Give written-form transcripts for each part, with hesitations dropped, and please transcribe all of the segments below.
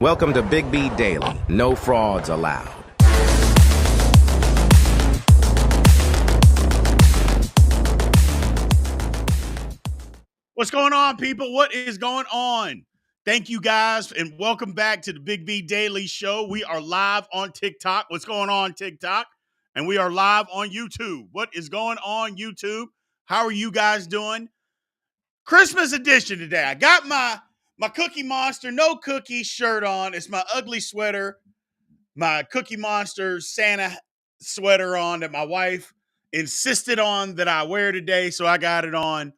Welcome to Big B Daily. No frauds allowed. What's going on, people? What is going on? Thank you guys, and welcome back to the Big B Daily Show. We are live on TikTok. What's going on, TikTok? And we are live on YouTube. What is going on, YouTube? How are you guys doing? Christmas edition today. I got my Cookie Monster No Cookie shirt on. It's my ugly sweater, my Cookie Monster Santa sweater on that my wife insisted on that I wear today, so I got it on.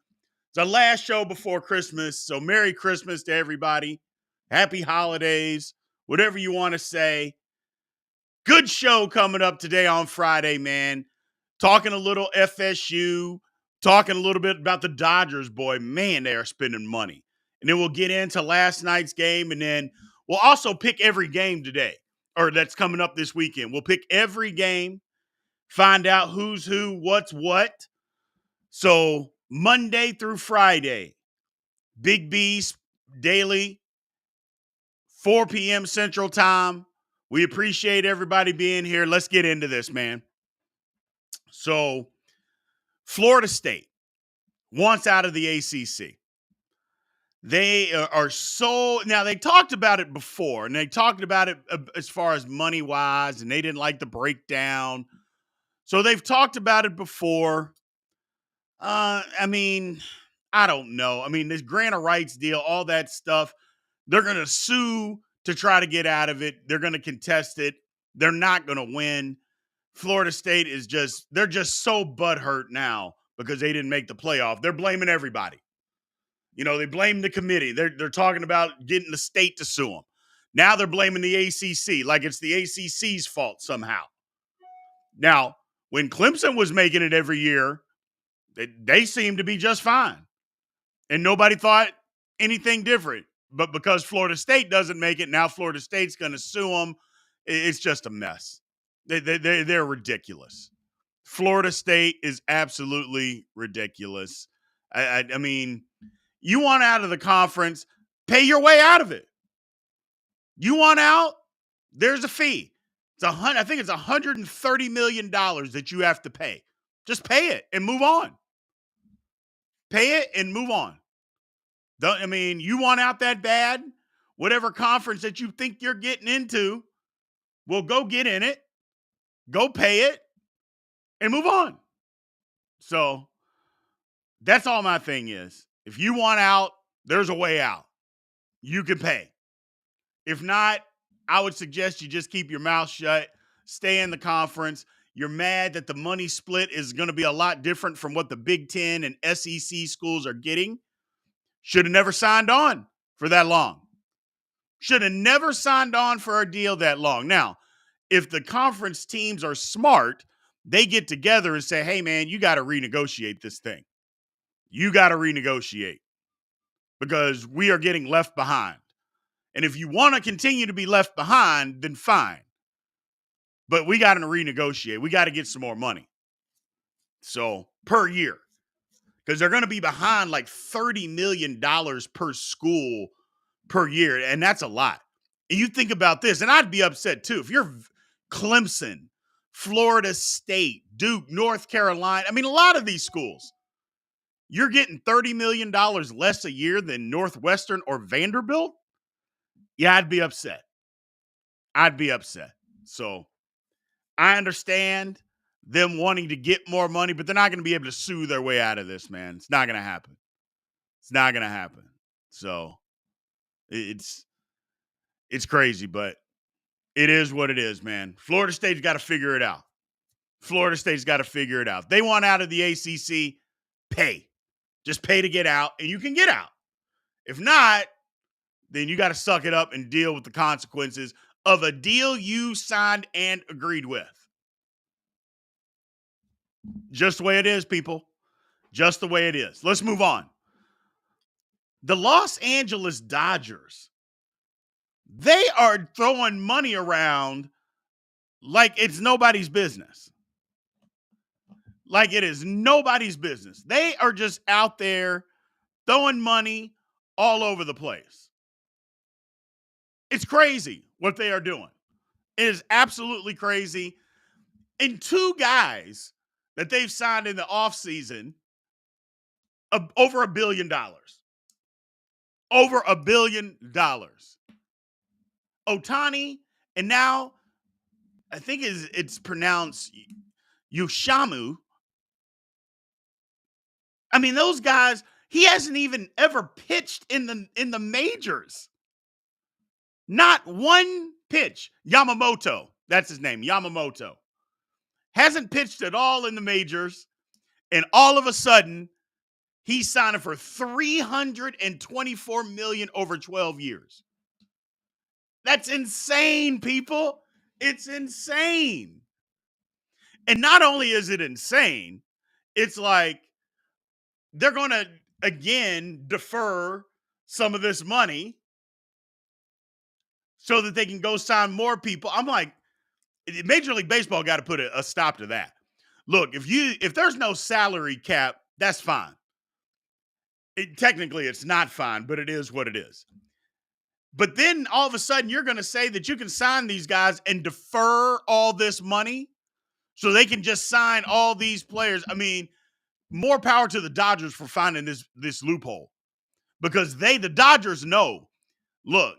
It's our last show before Christmas, so Merry Christmas to everybody. Happy holidays, whatever you want to say. Good show coming up today on Friday, man. Talking a little FSU, talking a little bit about the Dodgers, boy. Man, they are spending money. And then we'll get into last night's game, and then we'll also pick every game today, or that's coming up this weekend. We'll pick every game, find out who's who, what's what. So Monday through Friday, Big B's Daily, 4 p.m. Central Time. We appreciate everybody being here. Let's get into this, man. So, Florida State wants out of the ACC. They are so – now, they talked about it before, and they talked about it as far as money-wise, and they didn't like the breakdown. So, they've talked about it before. I don't know. This grant of rights deal, all that stuff, they're going to sue to try to get out of it. They're going to contest it. They're not going to win. Florida State is they're just so butthurt now because they didn't make the playoff. They're blaming everybody. They blame the committee. They're talking about getting the state to sue them. Now they're blaming the ACC like it's the ACC's fault somehow. Now, when Clemson was making it every year, they seemed to be just fine. And nobody thought anything different. But because Florida State doesn't make it, now Florida State's going to sue them. It's just a mess. They're ridiculous. Florida State is absolutely ridiculous. I mean, you want out of the conference, pay your way out of it. You want out, there's a fee. I think it's $130 million that you have to pay. Just pay it and move on. Pay it and move on. You want out that bad? Whatever conference that you think you're getting into, well, go get in it, go pay it, and move on. So that's all my thing is. If you want out, there's a way out. You can pay. If not, I would suggest you just keep your mouth shut, stay in the conference. You're mad that the money split is going to be a lot different from what the Big Ten and SEC schools are getting. Should have never signed on for that long. Should have never signed on for a deal that long. Now, if the conference teams are smart, they get together and say, hey, man, you got to renegotiate this thing. You got to renegotiate because we are getting left behind. And if you want to continue to be left behind, then fine. But we got to renegotiate. We got to get some more money. So, per year. Because they're going to be behind like $30 million per school per year. And that's a lot. And you think about this, and I'd be upset too. If you're Clemson, Florida State, Duke, North Carolina, a lot of these schools, you're getting $30 million less a year than Northwestern or Vanderbilt? Yeah, I'd be upset. So I understand them wanting to get more money, but they're not going to be able to sue their way out of this, man. It's not going to happen. So it's crazy, but it is what it is, man. Florida State's got to figure it out. They want out of the ACC, pay. Just pay to get out, and you can get out. If not, then you got to suck it up and deal with the consequences of a deal you signed and agreed with. Just the way it is, people. Just the way it is. Let's move on. The Los Angeles Dodgers, they are throwing money around like it's nobody's business. Like it is nobody's business. They are just out there throwing money all over the place. It's crazy what they are doing. It is absolutely crazy. And two guys that they've signed in the offseason, over $1 billion. Over $1 billion. Ohtani, and now I think it's pronounced Yushamu. I mean, those guys, he hasn't even ever pitched in the majors. Not one pitch. Yamamoto, that's his name, Yamamoto. Hasn't pitched at all in the majors, and all of a sudden, he's signing for $324 million over 12 years. That's insane, people. It's insane. And not only is it insane, it's like they're going to, again, defer some of this money so that they can go sign more people. I'm like, Major League Baseball got to put a stop to that. Look, if there's no salary cap, that's fine. Technically, it's not fine, but it is what it is. But then all of a sudden, you're going to say that you can sign these guys and defer all this money so they can just sign all these players. I mean, more power to the Dodgers for finding this loophole, because the Dodgers know, look,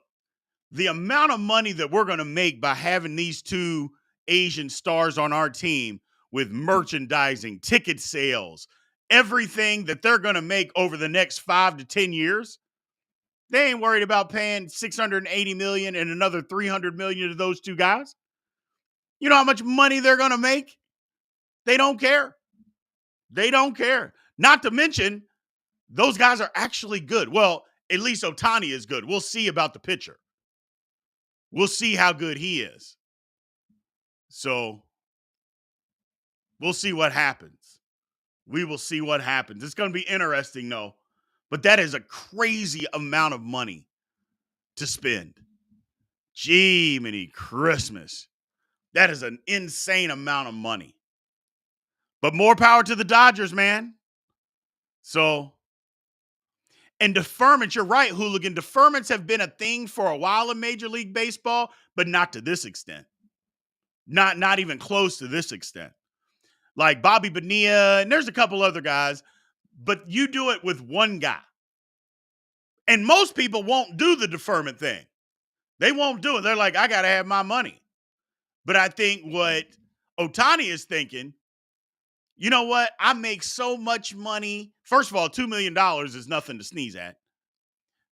the amount of money that we're going to make by having these two Asian stars on our team with merchandising, ticket sales, everything that they're going to make over the next 5 to 10 years, they ain't worried about paying $680 million and another $300 million to those two guys. You know how much money they're going to make? They don't care. They don't care. Not to mention, those guys are actually good. Well, at least Ohtani is good. We'll see about the pitcher. We'll see how good he is. So we'll see what happens. We will see what happens. It's going to be interesting, though. But that is a crazy amount of money to spend. Gee, many Christmas. That is an insane amount of money. But more power to the Dodgers, man. So, and deferments, you're right, Hooligan. Deferments have been a thing for a while in Major League Baseball, but not to this extent. Not even close to this extent. Like Bobby Bonilla, and there's a couple other guys, but you do it with one guy. And most people won't do the deferment thing. They won't do it. They're like, I got to have my money. But I think what Ohtani is thinking, you know what? I make so much money. First of all, $2 million is nothing to sneeze at.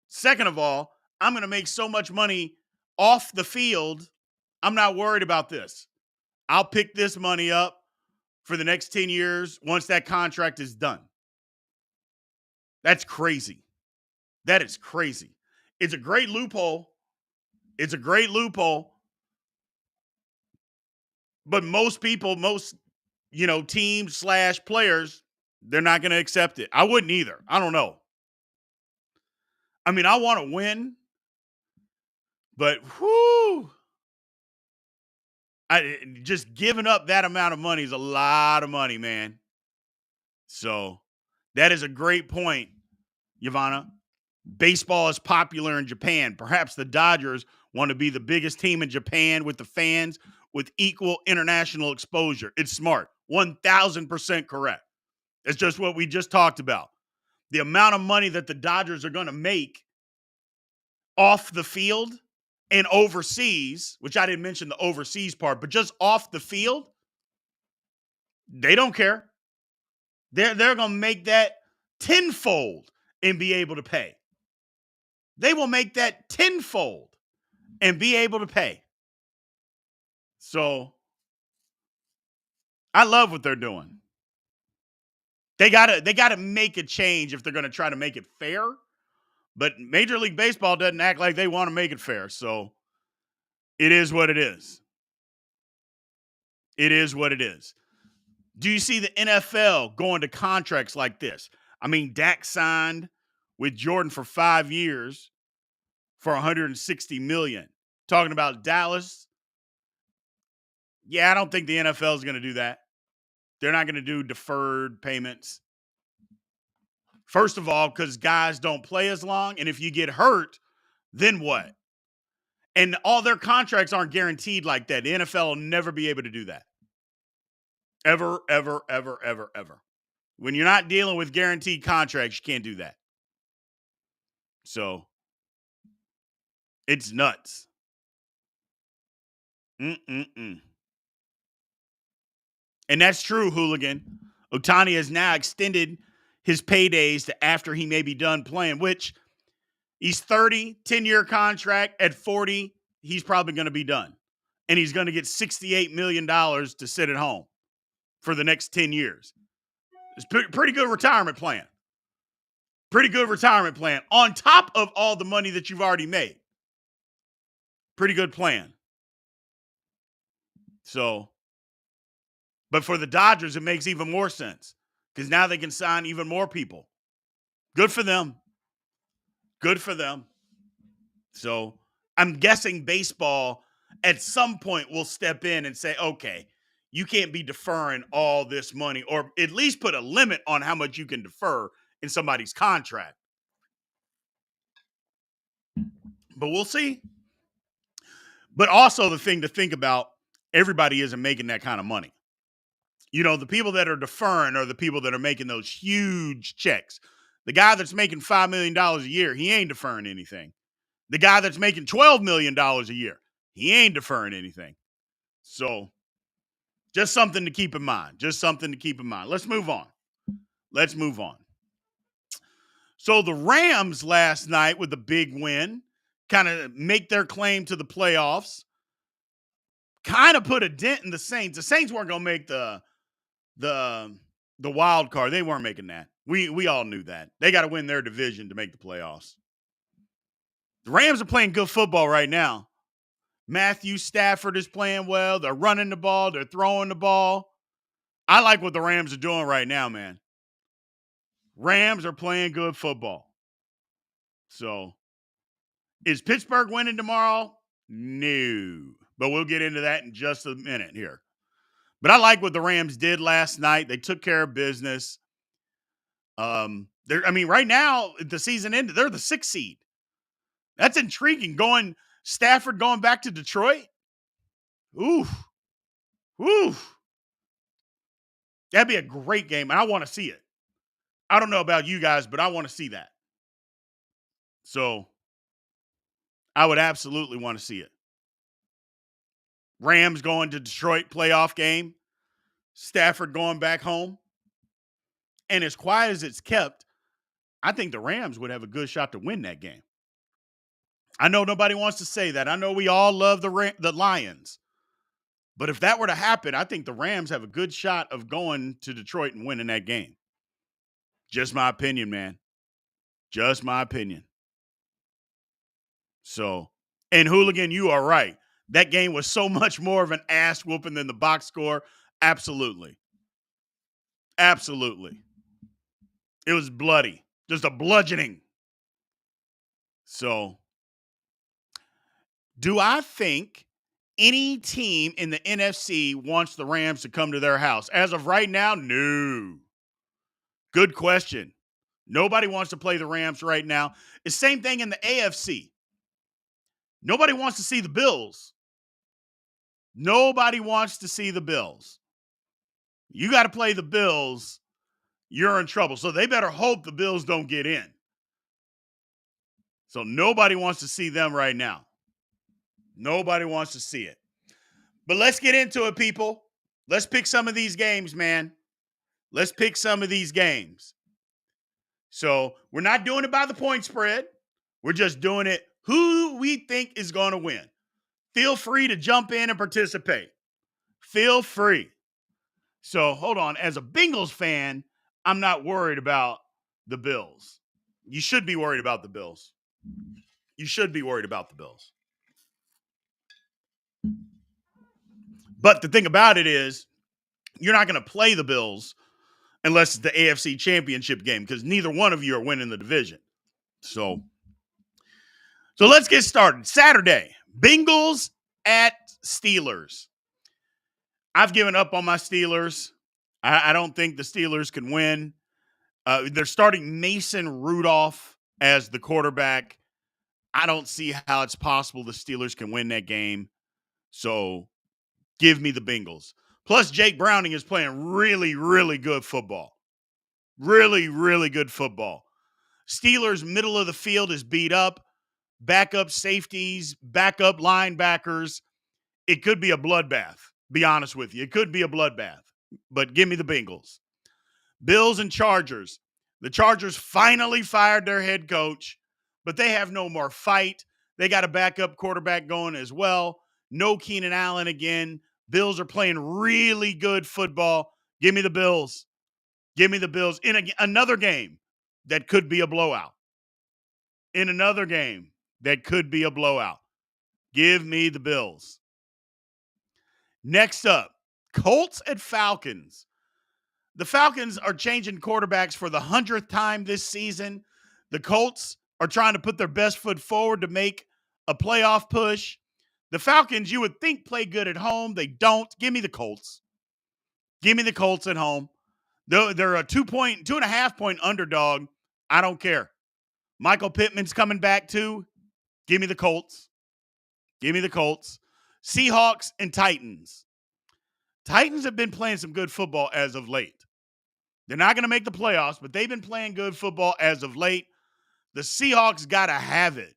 Second of all, I'm going to make so much money off the field. I'm not worried about this. I'll pick this money up for the next 10 years once that contract is done. That's crazy. That is crazy. It's a great loophole. It's a great loophole. But most people, teams / players, they're not going to accept it. I wouldn't either. I don't know. I mean, I want to win, but just giving up that amount of money is a lot of money, man. So that is a great point, Yvonne. Baseball is popular in Japan. Perhaps the Dodgers want to be the biggest team in Japan with the fans with equal international exposure. It's smart. 1,000% correct. It's just what we just talked about. The amount of money that the Dodgers are going to make off the field and overseas, which I didn't mention the overseas part, but just off the field, they don't care. They're going to make that tenfold and be able to pay. They will make that tenfold and be able to pay. So I love what they're doing. They gotta make a change if they're going to try to make it fair. But Major League Baseball doesn't act like they want to make it fair. So it is what it is. It is what it is. Do you see the NFL going to contracts like this? I mean, Dak signed with Jordan for 5 years for $160 million. Talking about Dallas. Yeah, I don't think the NFL is going to do that. They're not going to do deferred payments. First of all, because guys don't play as long. And if you get hurt, then what? And all their contracts aren't guaranteed like that. The NFL will never be able to do that. Ever, ever, ever, ever, ever. When you're not dealing with guaranteed contracts, you can't do that. So it's nuts. And that's true, Hooligan. Ohtani has now extended his paydays to after he may be done playing, which he's 30, 10-year contract. At 40, he's probably going to be done. And he's going to get $68 million to sit at home for the next 10 years. It's pretty good retirement plan. Pretty good retirement plan on top of all the money that you've already made. Pretty good plan. So, but for the Dodgers, it makes even more sense because now they can sign even more people. Good for them. Good for them. So I'm guessing baseball at some point will step in and say, okay, you can't be deferring all this money, or at least put a limit on how much you can defer in somebody's contract. But we'll see. But also the thing to think about, everybody isn't making that kind of money. You know, the people that are deferring are the people that are making those huge checks. The guy that's making $5 million a year, he ain't deferring anything. The guy that's making $12 million a year, he ain't deferring anything. So just something to keep in mind. Just something to keep in mind. Let's move on. So the Rams last night with the big win kind of make their claim to the playoffs. Kind of put a dent in the Saints. The Saints weren't going to make the wild card. They weren't making that. We all knew that. They got to win their division to make the playoffs. The Rams are playing good football right now. Matthew Stafford is playing well. They're running the ball. They're throwing the ball. I like what the Rams are doing right now, man. Rams are playing good football. So, is Pittsburgh winning tomorrow? No. But we'll get into that in just a minute here. But I like what the Rams did last night. They took care of business. Right now, the season ended. They're the 6th seed. That's intriguing. Stafford going back to Detroit. Oof. That'd be a great game, and I want to see it. I don't know about you guys, but I want to see that. So I would absolutely want to see it. Rams going to Detroit, playoff game. Stafford going back home. And as quiet as it's kept, I think the Rams would have a good shot to win that game. I know nobody wants to say that. I know we all love the Lions. But if that were to happen, I think the Rams have a good shot of going to Detroit and winning that game. Just my opinion, man. Just my opinion. So, and Hooligan, you are right. That game was so much more of an ass whooping than the box score. Absolutely. Absolutely. It was bloody. Just a bludgeoning. So, do I think any team in the NFC wants the Rams to come to their house? As of right now, no. Good question. Nobody wants to play the Rams right now. It's the same thing in the AFC. Nobody wants to see the Bills. Nobody wants to see the Bills. You got to play the Bills, you're in trouble. So they better hope the Bills don't get in. So nobody wants to see them right now. Nobody wants to see it. But let's get into it, people. Let's pick some of these games, man. Let's pick some of these games. So we're not doing it by the point spread. We're just doing it who we think is going to win. Feel free to jump in and participate. Feel free. So hold on. As a Bengals fan, I'm not worried about the Bills. You should be worried about the Bills. You should be worried about the Bills. But the thing about it is, you're not going to play the Bills unless it's the AFC Championship game because neither one of you are winning the division. So let's get started. Saturday, Bengals at Steelers. I've given up on my Steelers. I don't think the Steelers can win. They're starting Mason Rudolph as the quarterback. I don't see how it's possible the Steelers can win that game. So give me the Bengals. Plus, Jake Browning is playing really, really good football. Really, really good football. Steelers' middle of the field is beat up. Backup safeties, backup linebackers. It could be a bloodbath, be honest with you. It could be a bloodbath. But give me the Bengals. Bills and Chargers. The Chargers finally fired their head coach, but they have no more fight. They got a backup quarterback going as well. No Keenan Allen again. Bills are playing really good football. Give me the Bills. Give me the Bills in another game that could be a blowout. In another game that could be a blowout. Give me the Bills. Next up, Colts at Falcons. The Falcons are changing quarterbacks for the 100th time this season. The Colts are trying to put their best foot forward to make a playoff push. The Falcons, you would think, play good at home. They don't. Give me the Colts. Give me the Colts at home. They're a 2.5 point underdog. I don't care. Michael Pittman's coming back too. Give me the Colts. Give me the Colts. Seahawks and Titans. Titans have been playing some good football as of late. They're not going to make the playoffs, but they've been playing good football as of late. The Seahawks got to have it.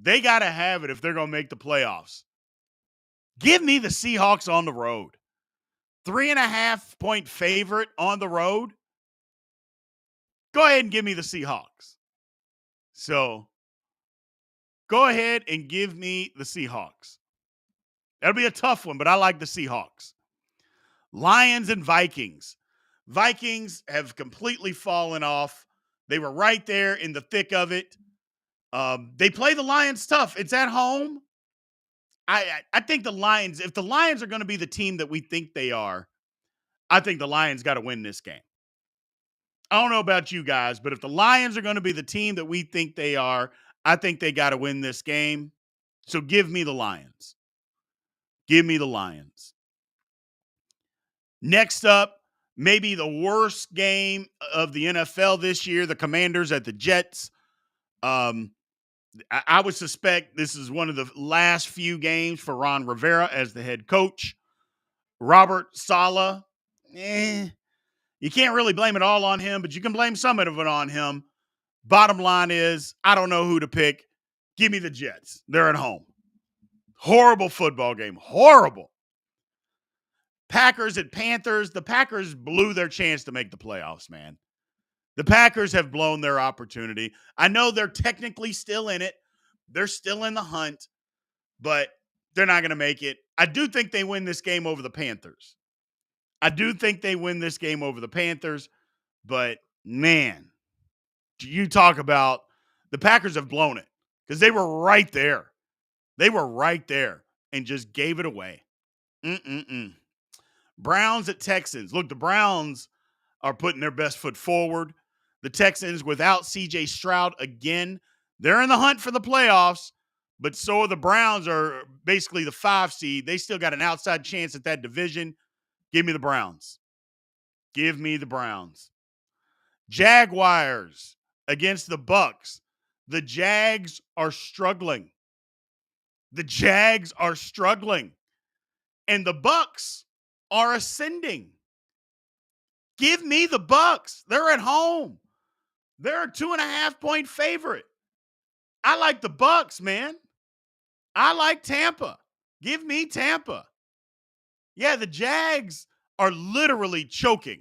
They got to have it if they're going to make the playoffs. Give me the Seahawks on the road. 3.5-point favorite on the road. Go ahead and give me the Seahawks. So, go ahead and give me the Seahawks. That'll be a tough one, but I like the Seahawks. Lions and Vikings. Vikings have completely fallen off. They were right there in the thick of it. They play the Lions tough. It's at home. I think the Lions, if the Lions are going to be the team that we think they are, I think the Lions got to win this game. I don't know about you guys, but if the Lions are going to be the team that we think they are, I think they got to win this game. So give me the Lions. Give me the Lions. Next up, maybe the worst game of the NFL this year, the Commanders at the Jets. I would suspect this is one of the last few games for Ron Rivera as the head coach. Robert Saleh, you can't really blame it all on him, but you can blame some of it on him. Bottom line is, I don't know who to pick. Give me the Jets. They're at home. Horrible football game. Horrible. Packers at Panthers. The Packers blew their chance to make the playoffs, man. The Packers have blown their opportunity. I know they're technically still in it. They're still in the hunt, but they're not going to make it. I do think they win this game over the Panthers. But man, you talk about the Packers have blown it because they were right there. They were right there and just gave it away. Browns at Texans. Look, the Browns are putting their best foot forward. The Texans, without C.J. Stroud again, they're in the hunt for the playoffs, but so are the Browns, are basically the 5 seed. They still got an outside chance at that division. Give me the Browns. Give me the Browns. Jaguars against the Bucks. The Jags are struggling. The Jags are struggling. And the Bucks are ascending. Give me the Bucks. They're at home. They're a 2.5-point favorite. I like the Bucks, man. I like Tampa. Give me Tampa. Yeah, the Jags are literally choking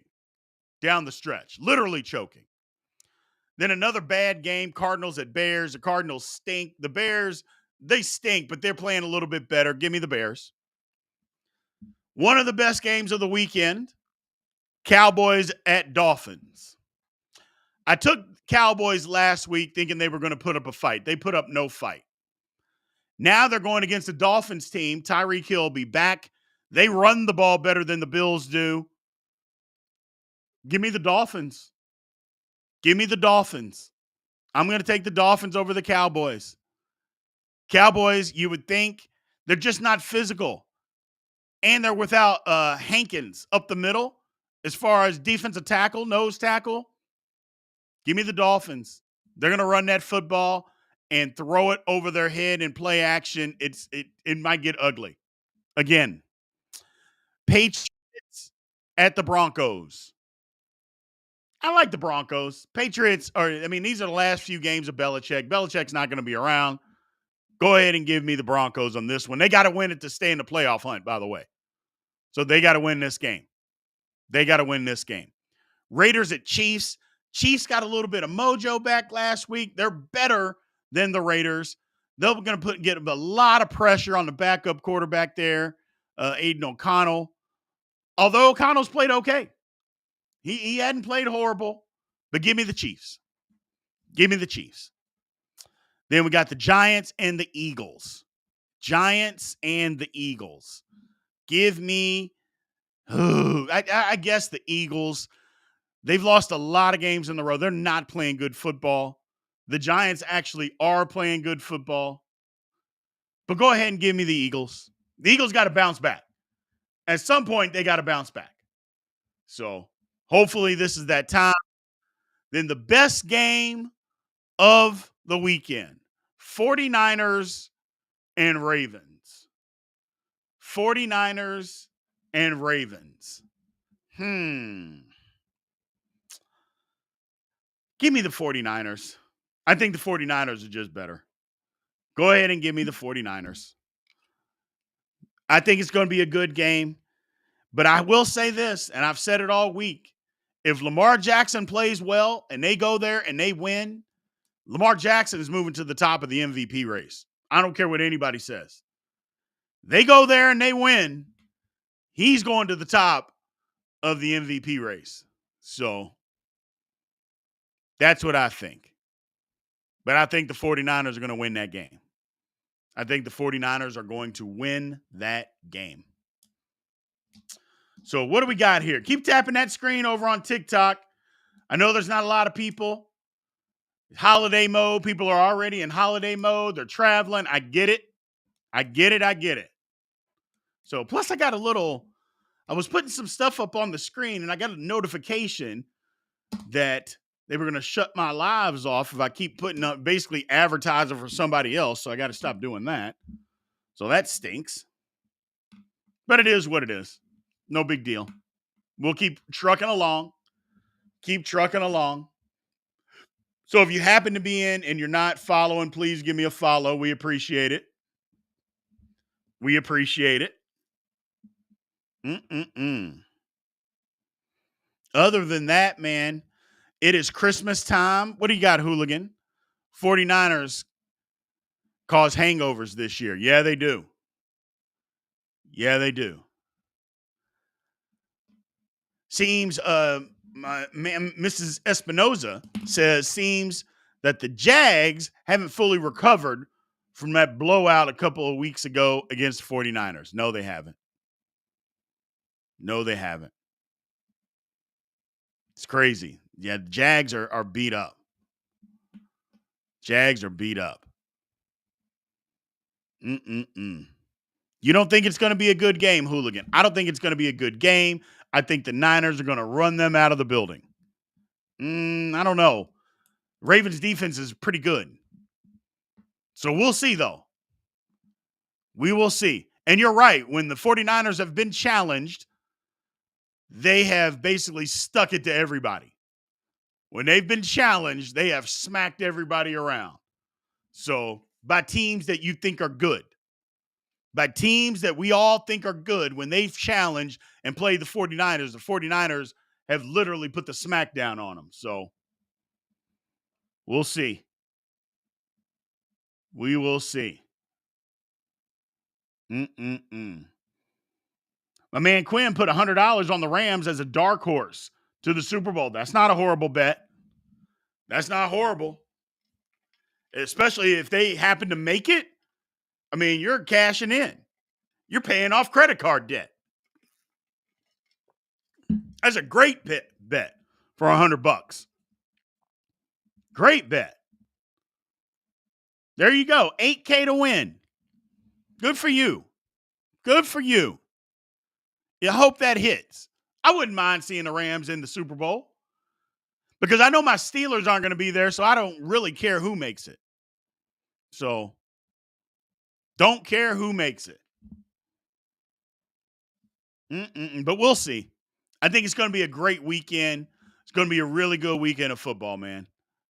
down the stretch. Literally choking. Then another bad game, Cardinals at Bears. The Cardinals stink. The Bears, they stink, but they're playing a little bit better. Give me the Bears. One of the best games of the weekend, Cowboys at Dolphins. I took Cowboys last week thinking they were going to put up a fight. They put up no fight. Now they're going against the Dolphins team. Tyreek Hill will be back. They run the ball better than the Bills do. Give me the Dolphins. Give me the Dolphins. I'm going to take the Dolphins over the Cowboys. Cowboys, you would think, they're just not physical. And they're without Hankins up the middle as far as defensive tackle, nose tackle. Give me the Dolphins. They're going to run that football. and throw it over their head and play action, it might get ugly. Again, Patriots at the Broncos. I like the Broncos. Patriots these are the last few games of Belichick. Belichick's not going to be around. Go ahead and give me the Broncos on this one. They got to win it to stay in the playoff hunt, by the way. So they got to win this game. They got to win this game. Raiders at Chiefs. Chiefs got a little bit of mojo back last week. They're better than the Raiders. They're going to get a lot of pressure on the backup quarterback there, Aiden O'Connell. Although O'Connell's played okay. He hadn't played horrible, but give me the Chiefs. Give me the Chiefs. Then we got the Giants and the Eagles. Giants and the Eagles. Give me, I guess the Eagles. They've lost a lot of games in a row. They're not playing good football. The Giants actually are playing good football. But go ahead and give me the Eagles. The Eagles got to bounce back. At some point, they got to bounce back. So hopefully this is that time. Then the best game of the weekend, 49ers and Ravens. 49ers and Ravens. Give me the 49ers. I think the 49ers are just better. Go ahead and give me the 49ers. I think it's going to be a good game. But I will say this, and I've said it all week. If Lamar Jackson plays well and they go there and they win, Lamar Jackson is moving to the top of the MVP race. I don't care what anybody says. They go there and they win, he's going to the top of the MVP race. So that's what I think. But I think the 49ers are going to win that game. I think the 49ers are going to win that game. So what do we got here? Keep tapping that screen over on TikTok. I know there's not a lot of people. Holiday mode. People are already in holiday mode. They're traveling. I get it. I get it. So plus I was putting some stuff up on the screen and I got a notification that they were going to shut my lives off if I keep putting up basically advertising for somebody else. So I got to stop doing that. So that stinks. But it is what it is. No big deal. We'll keep trucking along. So if you happen to be in and you're not following, please give me a follow. We appreciate it. Other than that, man, it is Christmas time. What do you got, Hooligan? 49ers cause hangovers this year. Yeah, they do. Seems, Mrs. Espinoza seems that the Jags haven't fully recovered from that blowout a couple of weeks ago against the 49ers. No, they haven't. It's crazy. Yeah, the Jags are beat up. You don't think it's going to be a good game, Hooligan? I don't think it's going to be a good game. I think the Niners are going to run them out of the building. I don't know. Ravens defense is pretty good. So we'll see, though. We will see. And you're right. When the 49ers have been challenged, they have basically stuck it to everybody. When they've been challenged, they have smacked everybody around. So by teams that you think are good. By teams that we all think are good, when they've challenged and played the 49ers have literally put the smack down on them. So we'll see. We will see. My man Quinn put $100 on the Rams as a dark horse to the Super Bowl. That's not a horrible bet. That's not horrible. Especially if they happen to make it. I mean, you're cashing in. You're paying off credit card debt. That's a great bet for $100. Great bet. There you go. $8K to win. Good for you. You hope that hits. I wouldn't mind seeing the Rams in the Super Bowl because I know my Steelers aren't going to be there, so I don't really care who makes it. So don't care who makes it. But we'll see. I think it's going to be a great weekend. It's going to be a really good weekend of football, man.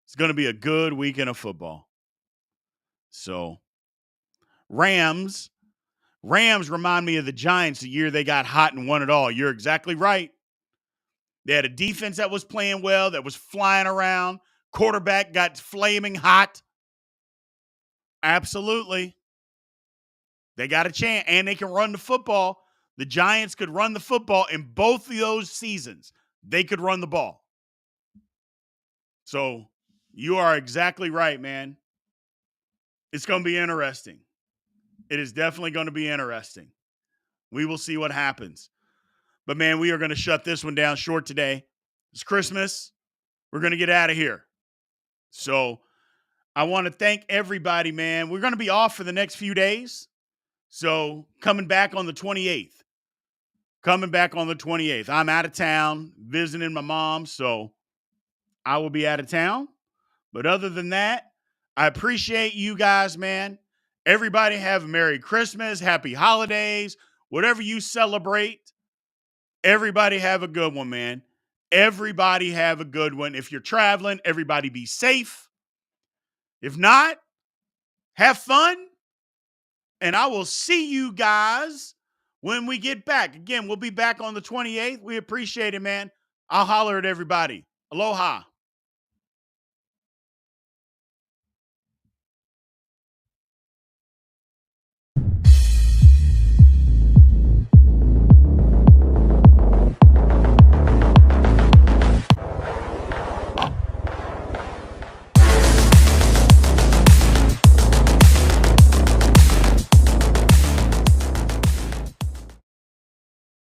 It's going to be a good weekend of football. So Rams remind me of the Giants the year they got hot and won it all. You're exactly right. They had a defense that was playing well, that was flying around. Quarterback got flaming hot. Absolutely. They got a chance, and they can run the football. The Giants could run the football in both of those seasons. They could run the ball. So you are exactly right, man. It's going to be interesting. It is definitely going to be interesting. We will see what happens. But, man, we are going to shut this one down short today. It's Christmas. We're going to get out of here. So I want to thank everybody, man. We're going to be off for the next few days. So coming back on the 28th. I'm out of town visiting my mom, so I will be out of town. But other than that, I appreciate you guys, man. Everybody have a Merry Christmas, Happy Holidays, whatever you celebrate. Everybody have a good one, man. Everybody have a good one. If you're traveling, everybody be safe. If not, have fun. And I will see you guys when we get back. Again, we'll be back on the 28th. We appreciate it, man. I'll holler at everybody. Aloha.